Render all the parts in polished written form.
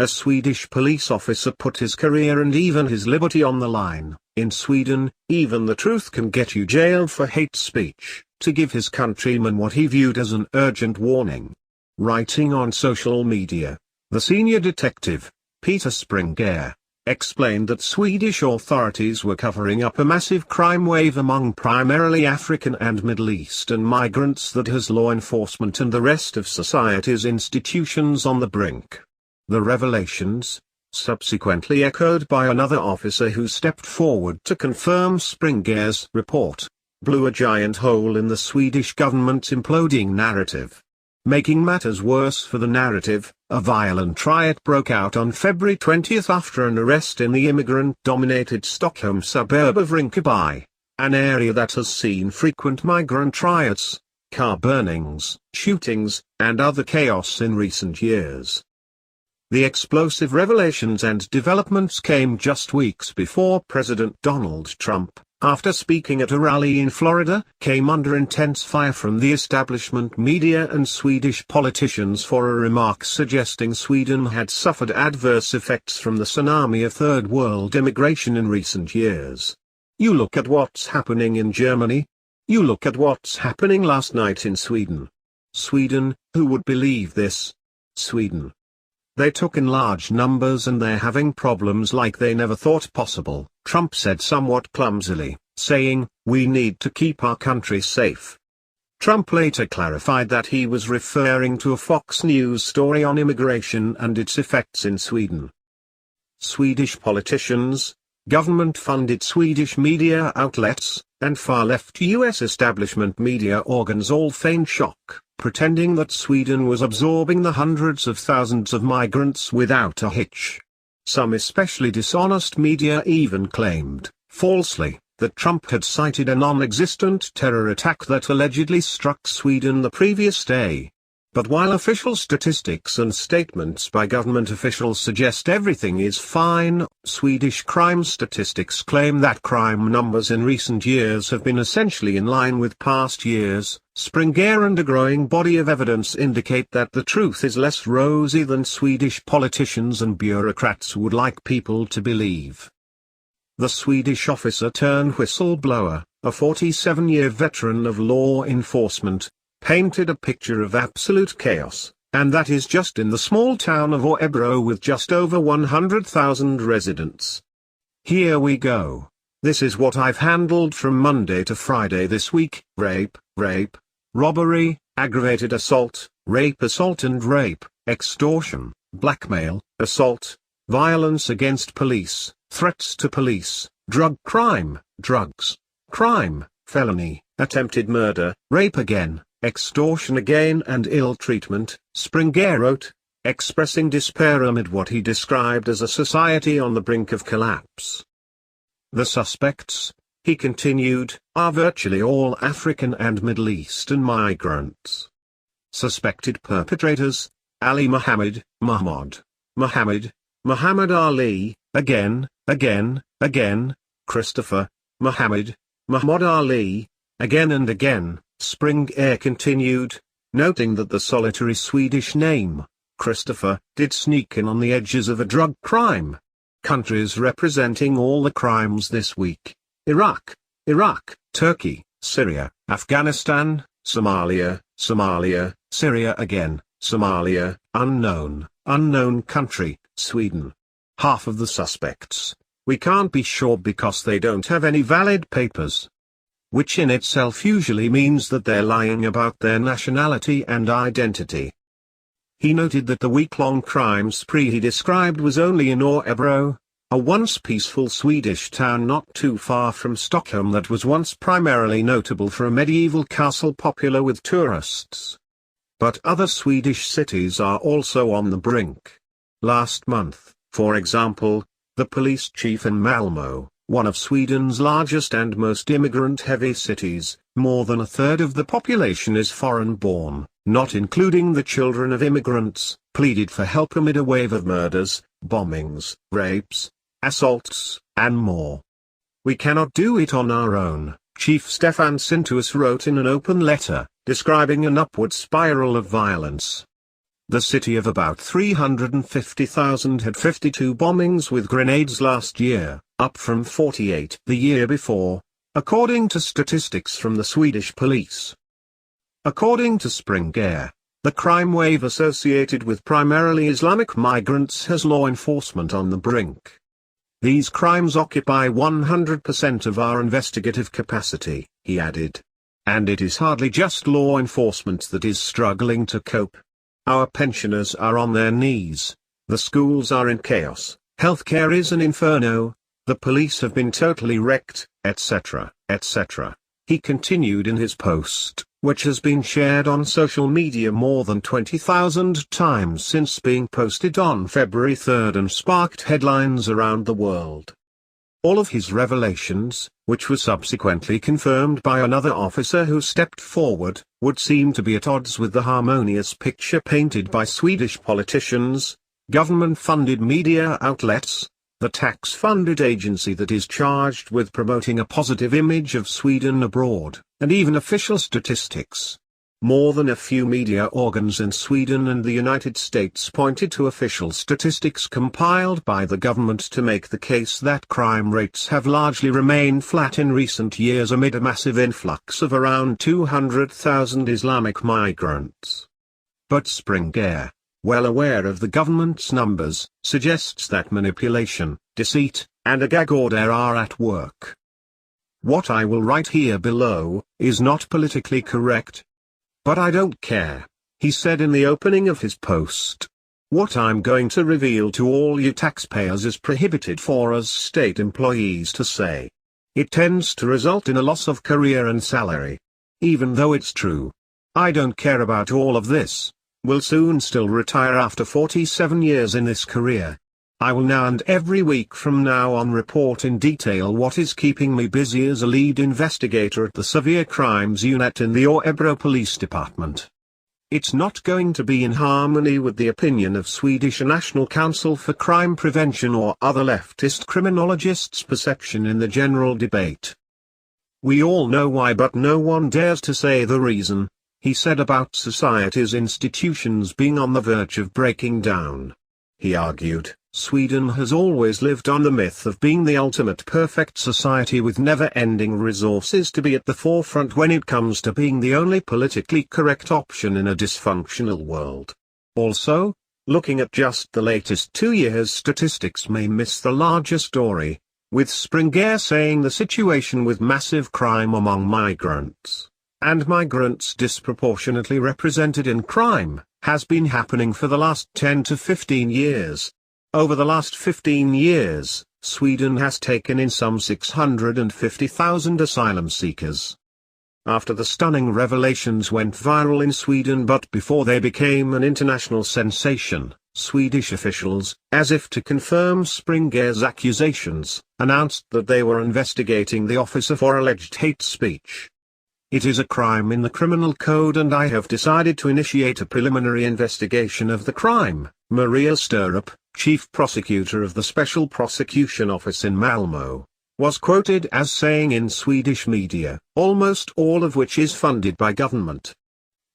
a Swedish police officer put his career and even his liberty on the line. In Sweden, even the truth can get you jailed for hate speech, to give his countrymen what he viewed as an urgent warning. Writing on social media, the senior detective, Peter Springer, explained that Swedish authorities were covering up a massive crime wave among primarily African and Middle Eastern migrants that has law enforcement and the rest of society's institutions on the brink. The revelations, subsequently echoed by another officer who stepped forward to confirm Springer's report, blew a giant hole in the Swedish government's imploding narrative. Making matters worse for the narrative, a violent riot broke out on February 20 after an arrest in the immigrant-dominated Stockholm suburb of Rinkeby, an area that has seen frequent migrant riots, car burnings, shootings, and other chaos in recent years. The explosive revelations and developments came just weeks before President Donald Trump, after speaking at a rally in Florida, came under intense fire from the establishment media and Swedish politicians for a remark suggesting Sweden had suffered adverse effects from the tsunami of third world immigration in recent years. You look at what's happening in Germany. You look at what's happening last night in Sweden. Sweden, who would believe this? Sweden. They took in large numbers and they're having problems like they never thought possible, Trump said somewhat clumsily, saying, "We need to keep our country safe." Trump later clarified that he was referring to a Fox News story on immigration and its effects in Sweden. Swedish politicians, government-funded Swedish media outlets, and far-left US establishment media organs all feigned shock, pretending that Sweden was absorbing the hundreds of thousands of migrants without a hitch. Some especially dishonest media even claimed, falsely, that Trump had cited a non-existent terror attack that allegedly struck Sweden the previous day. But while official statistics and statements by government officials suggest everything is fine, Swedish crime statistics claim that crime numbers in recent years have been essentially in line with past years. Springer and a growing body of evidence indicate that the truth is less rosy than Swedish politicians and bureaucrats would like people to believe. The Swedish officer turned whistleblower, a 47-year veteran of law enforcement, painted a picture of absolute chaos, and that is just in the small town of Örebro with just over 100,000 residents. Here we go. This is what I've handled from Monday to Friday this week: rape, robbery, aggravated assault and rape, extortion, blackmail, assault, violence against police, threats to police, drug crime, drugs, crime, felony, attempted murder, rape again, extortion again and ill treatment, Springer wrote, expressing despair amid what he described as a society on the brink of collapse. The suspects, he continued, are virtually all African and Middle Eastern migrants. Suspected perpetrators: Ali Muhammad, Muhammad Ali, again, Christopher, Muhammad Ali, again and again, Springer continued, noting that the solitary Swedish name, Christopher, did sneak in on the edges of a drug crime. Countries representing all the crimes this week: Iraq, Turkey, Syria, Afghanistan, Somalia, Syria again, Somalia, unknown country, Sweden. Half of the suspects, we can't be sure because they don't have any valid papers. Which in itself usually means that they're lying about their nationality and identity. He noted that the week-long crime spree he described was only in Örebro, a once peaceful Swedish town not too far from Stockholm that was once primarily notable for a medieval castle popular with tourists. But other Swedish cities are also on the brink. Last month, for example, the police chief in Malmö, one of Sweden's largest and most immigrant-heavy cities, more than a third of the population is foreign-born, not including the children of immigrants, pleaded for help amid a wave of murders, bombings, rapes, assaults, and more. We cannot do it on our own, Chief Stefan Sintuus wrote in an open letter, describing an upward spiral of violence. The city of about 350,000 had 52 bombings with grenades last year, up from 48 the year before, according to statistics from the Swedish police. According to Springer, the crime wave associated with primarily Islamic migrants has law enforcement on the brink. These crimes occupy 100% of our investigative capacity, he added. And it is hardly just law enforcement that is struggling to cope. Our pensioners are on their knees, the schools are in chaos, healthcare is an inferno, the police have been totally wrecked, etc., etc. He continued in his post, which has been shared on social media more than 20,000 times since being posted on February 3 and sparked headlines around the world. All of his revelations, which were subsequently confirmed by another officer who stepped forward, would seem to be at odds with the harmonious picture painted by Swedish politicians, government-funded media outlets, the tax-funded agency that is charged with promoting a positive image of Sweden abroad, and even official statistics. More than a few media organs in Sweden and the United States pointed to official statistics compiled by the government to make the case that crime rates have largely remained flat in recent years amid a massive influx of around 200,000 Islamic migrants. But Springer, well aware of the government's numbers, suggests that manipulation, deceit, and a gag order are at work. What I will write here below is not politically correct. But I don't care, he said in the opening of his post. What I'm going to reveal to all you taxpayers is prohibited for us state employees to say. It tends to result in a loss of career and salary. Even though it's true. I don't care about all of this. Will soon still retire after 47 years in this career. I will now and every week from now on report in detail what is keeping me busy as a lead investigator at the Severe Crimes Unit in the Örebro Police Department. It's not going to be in harmony with the opinion of Swedish National Council for Crime Prevention or other leftist criminologists' perception in the general debate. We all know why, but no one dares to say the reason, he said about society's institutions being on the verge of breaking down. He argued, Sweden has always lived on the myth of being the ultimate perfect society with never-ending resources to be at the forefront when it comes to being the only politically correct option in a dysfunctional world. Also, looking at just the latest 2 years' statistics may miss the larger story, with Springer saying the situation with massive crime among migrants, and migrants disproportionately represented in crime, has been happening for the last 10 to 15 years. Over the last 15 years, Sweden has taken in some 650,000 asylum seekers. After the stunning revelations went viral in Sweden but before they became an international sensation, Swedish officials, as if to confirm Springer's accusations, announced that they were investigating the officer for alleged hate speech. It is a crime in the criminal code and I have decided to initiate a preliminary investigation of the crime, Maria Störup, chief prosecutor of the Special Prosecution Office in Malmö, was quoted as saying in Swedish media, almost all of which is funded by government.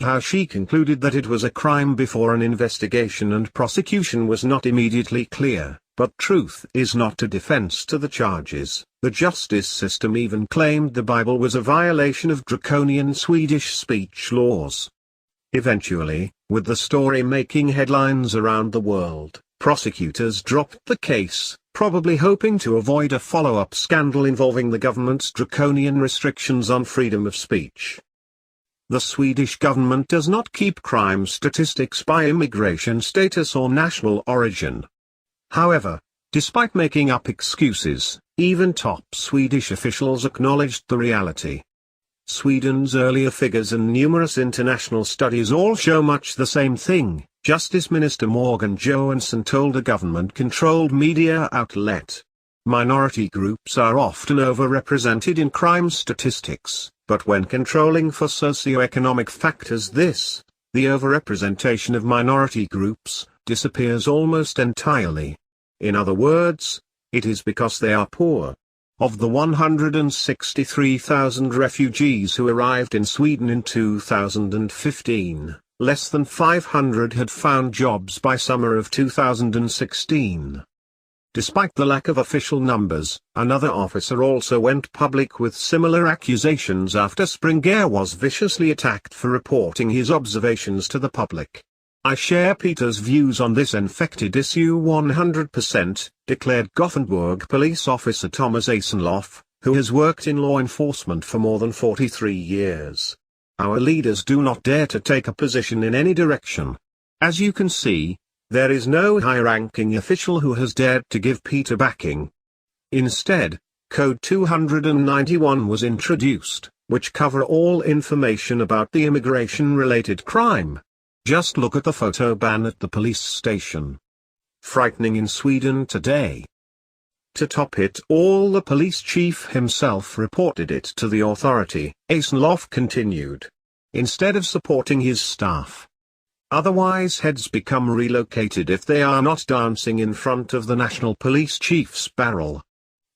How she concluded that it was a crime before an investigation and prosecution was not immediately clear, but truth is not a defense to the charges. The justice system even claimed the Bible was a violation of draconian Swedish speech laws. Eventually, with the story making headlines around the world, prosecutors dropped the case, probably hoping to avoid a follow-up scandal involving the government's draconian restrictions on freedom of speech. The Swedish government does not keep crime statistics by immigration status or national origin. However, despite making up excuses, even top Swedish officials acknowledged the reality. Sweden's earlier figures and numerous international studies all show much the same thing, Justice Minister Morgan Johansson told a government-controlled media outlet. Minority groups are often overrepresented in crime statistics, but when controlling for socio-economic factors the overrepresentation of minority groups, disappears almost entirely. In other words, it is because they are poor. Of the 163,000 refugees who arrived in Sweden in 2015, less than 500 had found jobs by summer of 2016. Despite the lack of official numbers, another officer also went public with similar accusations after Springer was viciously attacked for reporting his observations to the public. I share Peter's views on this infected issue 100%, declared Gothenburg police officer Thomas Eisenloff, who has worked in law enforcement for more than 43 years. Our leaders do not dare to take a position in any direction. As you can see, there is no high-ranking official who has dared to give Peter backing. Instead, Code 291 was introduced, which cover all information about the immigration-related crime. Just look at the photo ban at the police station. Frightening in Sweden today. To top it all, the police chief himself reported it to the authority, Eisenloff continued. Instead of supporting his staff. Otherwise heads become relocated if they are not dancing in front of the national police chief's barrel.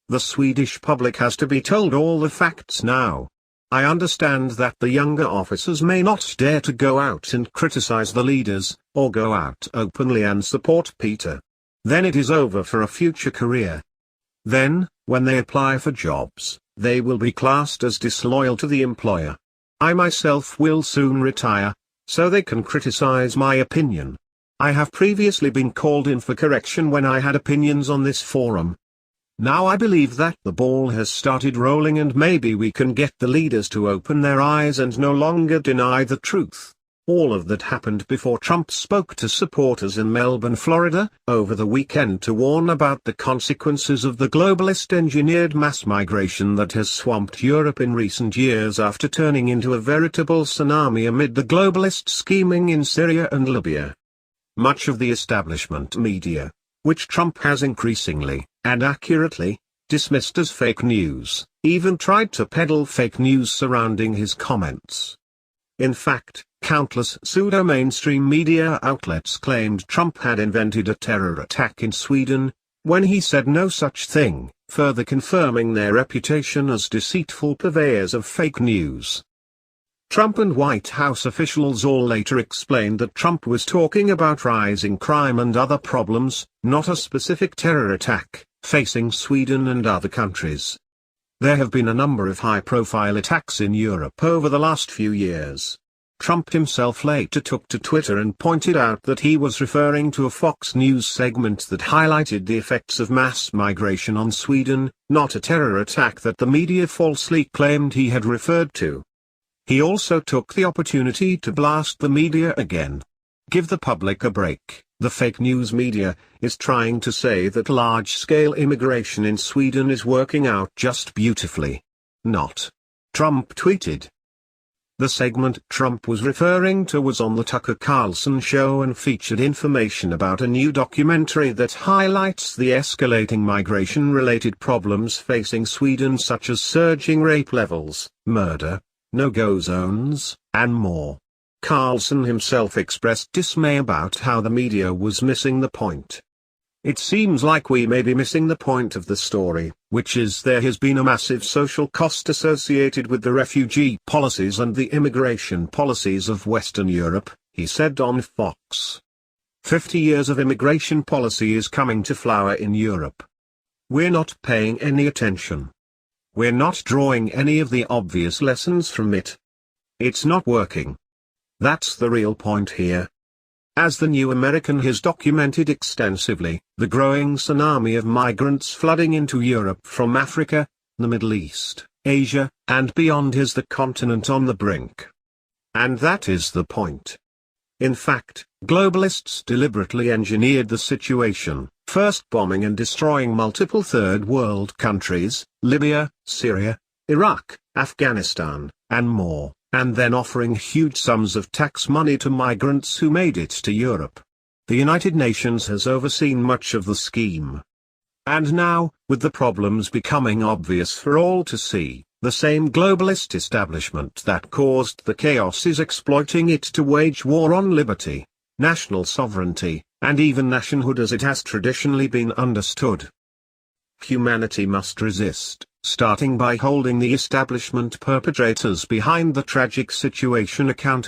The Swedish public has to be told all the facts now. I understand that the younger officers may not dare to go out and criticize the leaders, or go out openly and support Peter. Then it is over for a future career. Then, when they apply for jobs, they will be classed as disloyal to the employer. I myself will soon retire, so they can criticize my opinion. I have previously been called in for correction when I had opinions on this forum. Now I believe that the ball has started rolling and maybe we can get the leaders to open their eyes and no longer deny the truth. All of that happened before Trump spoke to supporters in Melbourne, Florida, over the weekend to warn about the consequences of the globalist-engineered mass migration that has swamped Europe in recent years after turning into a veritable tsunami amid the globalist scheming in Syria and Libya. Much of the establishment media, which Trump has increasingly, and accurately, dismissed as fake news, even tried to peddle fake news surrounding his comments. In fact, countless pseudo-mainstream media outlets claimed Trump had invented a terror attack in Sweden, when he said no such thing, further confirming their reputation as deceitful purveyors of fake news. Trump and White House officials all later explained that Trump was talking about rising crime and other problems, not a specific terror attack, facing Sweden and other countries. There have been a number of high-profile attacks in Europe over the last few years. Trump himself later took to Twitter and pointed out that he was referring to a Fox News segment that highlighted the effects of mass migration on Sweden, not a terror attack that the media falsely claimed he had referred to. He also took the opportunity to blast the media again. Give the public a break. The fake news media is trying to say that large-scale immigration in Sweden is working out just beautifully. Not. Trump tweeted. The segment Trump was referring to was on the Tucker Carlson show and featured information about a new documentary that highlights the escalating migration-related problems facing Sweden, such as surging rape levels, murder, no-go zones, and more. Carlson himself expressed dismay about how the media was missing the point. It seems like we may be missing the point of the story, which is there has been a massive social cost associated with the refugee policies and the immigration policies of Western Europe, he said on Fox. 50 years of immigration policy is coming to flower in Europe. We're not paying any attention. We're not drawing any of the obvious lessons from it. It's not working. That's the real point here. As the New American has documented extensively, the growing tsunami of migrants flooding into Europe from Africa, the Middle East, Asia, and beyond has the continent on the brink. And that is the point. In fact, globalists deliberately engineered the situation, first bombing and destroying multiple third world countries, Libya, Syria, Iraq, Afghanistan, and more, and then offering huge sums of tax money to migrants who made it to Europe. The United Nations has overseen much of the scheme. And now, with the problems becoming obvious for all to see, the same globalist establishment that caused the chaos is exploiting it to wage war on liberty, national sovereignty, and even nationhood as it has traditionally been understood. Humanity must resist, starting by holding the establishment perpetrators behind the tragic situation accountable.